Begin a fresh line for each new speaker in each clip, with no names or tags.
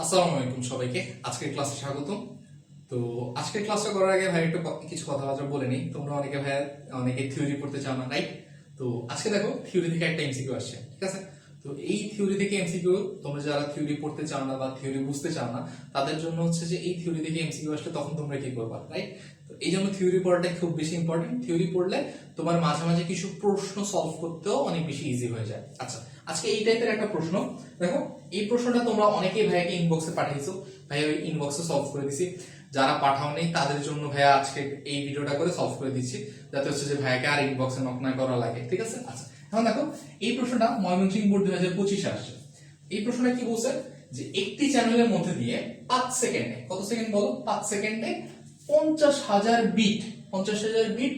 আসসালামু আলাইকুম সবাইকে। আজকের ক্লাসে স্বাগতম। তো আজকের ক্লাসটা করার আগে ভাই একটু কিছু কথাবার্তা বলে নিই। তোমরা অনেকে থিওরি পড়তে চাও না, রাইট? তো আজকে দেখো থিওরি থেকে একটা এমসিকিউ আসছে, ঠিক আছে? তো এই থিওরি থেকে এমসিকিউ, তোমরা যারা থিওরি পড়তে চাও না বা থিওরি বুঝতে চাও না তাদের জন্য হচ্ছে যে এই থিওরি থেকে এমসিকিউ আসলে তখন তোমরা কি করবা, রাইট? তো এই জন্য থিওরি পড়াটা খুব বেশি ইম্পর্টেন্ট। থিওরি পড়লে তোমার মাঝে মাঝে কিছু প্রশ্ন সলভ করতেও অনেক বেশি ইজি হয়ে যায়। আচ্ছা, আজকে এই টাইপের একটা প্রশ্ন দেখো। এই প্রশ্নটা তোমরা অনেকেই ভাইয়াকে ইনবক্সে পাঠিয়েছো, ভাইয়া ওই ইনবক্সে সলভ করে দিছি। যারা পাঠাওনি তাদের জন্য ভাইয়া আজকে এই ভিডিওটা করে সলভ করে দিচ্ছি, যাতে হচ্ছে যে ভাইয়াকে আর ইনবক্সে নক না করা লাগে, ঠিক আছে? আচ্ছা, এখন দেখো এই প্রশ্নটা ময়মনসিংহ বোর্ড 2025 আসছে। এই প্রশ্নটা কি বলছে যে একটি চ্যানেলের মধ্যে দিয়ে 5 সেকেন্ডে, কত সেকেন্ড বলো, 5 সেকেন্ডে 50,000 বিট, 50,000 বিট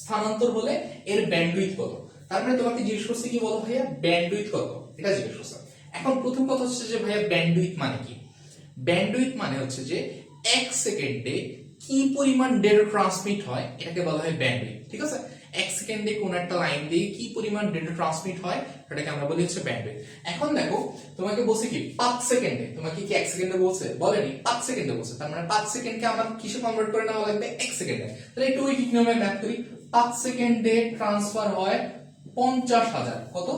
স্থানান্তর হলে এর ব্যান্ডউইথ কত? তার মানে তোমাকে জিজ্ঞেস করছে কি বলো ভাইয়া, ব্যান্ডউইথ কত, এটা জিজ্ঞেস করছে। এখন প্রথম কথা হচ্ছে যে ভাইয়া ব্যান্ডউইথ মানে কি? ব্যান্ডউইথ মানে হচ্ছে যে 1 সেকেন্ডে কি পরিমাণ ডেটা ট্রান্সমিট হয় এটাকে বলা হয় ব্যান্ডউইথ, ঠিক আছে? 1 সেকেন্ডে কোন একটা লাইন দিয়ে কি পরিমাণ ডেটা ট্রান্সমিট হয় সেটাকে আমরা বলি হচ্ছে ব্যান্ডউইথ। এখন দেখো তোমাকে বলছে কি 5 সেকেন্ডে, তোমাকে কি 1 সেকেন্ডে বলছে? বলেনি, 5 সেকেন্ডে বলছে। তার মানে 5 সেকেন্ডকে আমরা কিসে কনভার্ট করে নেওয়া লাগবে? 1 সেকেন্ডে। তাহলে একটু উইকিক নিয়মে ম্যাথ করি। 5 সেকেন্ডে ট্রান্সফার হয় 50,000, কত?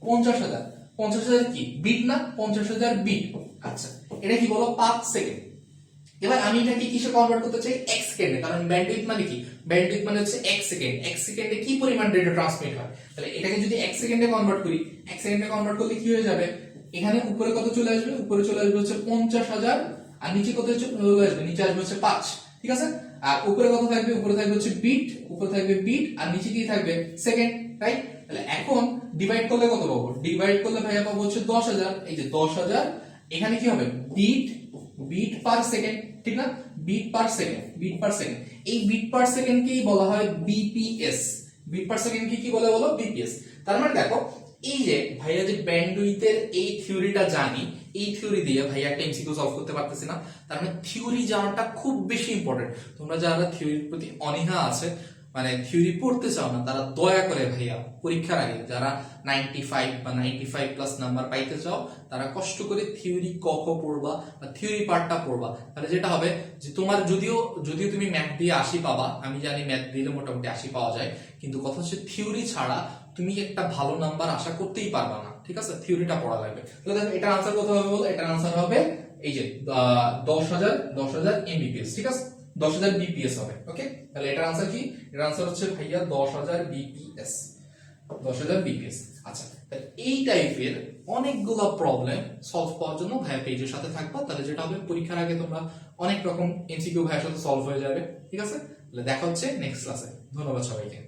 50,000। 50,000 কি বিট না? 50,000 বিট। আচ্ছা, এটা কি বলো? 5 সেকেন্ড। এবার আমি এটাকে কিসে কনভার্ট করতে চাই? 1 সেকেন্ডে। কারণ ব্যান্ডউইথ মানে কি? ব্যান্ডউইথ মানে হচ্ছে 1 সেকেন্ড। 1 সেকেন্ডে কি পরিমাণ ডেটা ট্রান্সমিট হয়? তাহলে এটাকে যদি 1 সেকেন্ডে কনভার্ট করি, 1 সেকেন্ডে কনভার্ট করলে কি হয়ে যাবে? এখানে উপরে কত চলে আসবে? উপরে চলে আসবে হচ্ছে 50,000, আর নিচে কত চলে আসবে? নিচে আসবে হচ্ছে 5, ঠিক আছে? আর উপরে কত থাকবে? উপরে থাকবে হচ্ছে বিট, উপরে থাকবে বিট, আর নিচে কি থাকবে? Second, right? তাহলে এখন ডিভাইড করলে কত পাবো? ডিভাইড করলে ভাইয়া পাবো হচ্ছে 10,000। এই যে 10,000, এখানে কি হবে? বিট, বিট পার সেকেন্ড, ঠিক না? Bit per second, bit per second. এই বিট পার সেকেন্ডকেই বলা হয় বিপিএস। বিট পার সেকেন্ড কি বলে বলো? বিপিএস। তার মানে দেখো এই যে ভাইয়া যে ব্যান্ডউইথের এই থিওরিটা জানি, এই থিওরি দিয়ে ভাইয়া একটা এমসিকিউ সলভ করতে পারতেছি না। তার মানে থিওরি জানাটা খুব বেশি ইম্পর্টেন্ট। তোমরা যারা থিওরির প্রতি অনীহা আছে, মানে থিওরি পড়তে চাও না, তারা দয়া করে ভাইয়া পরীক্ষার আগে যারা 95 বা 95 প্লাস নাম্বার পাইতে চাও, তারা কষ্ট করে থিওরি ক পড়বা বা থিওরি পার্টটা পড়বা। তাহলে যেটা হবে যে তোমার যদিও যদিও তুমি ম্যাথ দিয়ে 80 পাবা, আমি জানি ম্যাথ দিলে মোটামুটি 80 পাওয়া যায়, কিন্তু কথা হচ্ছে থিওরি ছাড়া তুমি একটা ভালো নাম্বার আশা করতেই পারবা না, ঠিক আছে? থিওরিটা পড়া লাগবে। তাহলে দেখো এটার আনসার কত হবে বলো? এটার আনসার হবে এই যে 10,000 এমবিপিএস, ঠিক আছে? 10,000 বিপিএস হবে। ওকে, তাহলে এটার আনসার কি? এটার আনসার হচ্ছে ভাইয়া 10,000 বিপিএস, 10,000 বিপিএস। আচ্ছা, তাহলে এই টাইপের অনেকগুলো প্রবলেম সলভ করার জন্য ভাইয়া পেজের সাথে থাকবা। তাহলে যেটা হবে, পরীক্ষার আগে তোমরা অনেক রকম এমসিকিউ ভাইয়ার সাথে সলভ হয়ে যাবে, ঠিক আছে? তাহলে দেখা হচ্ছে নেক্সট ক্লাসে। ধন্যবাদ সবাইকে।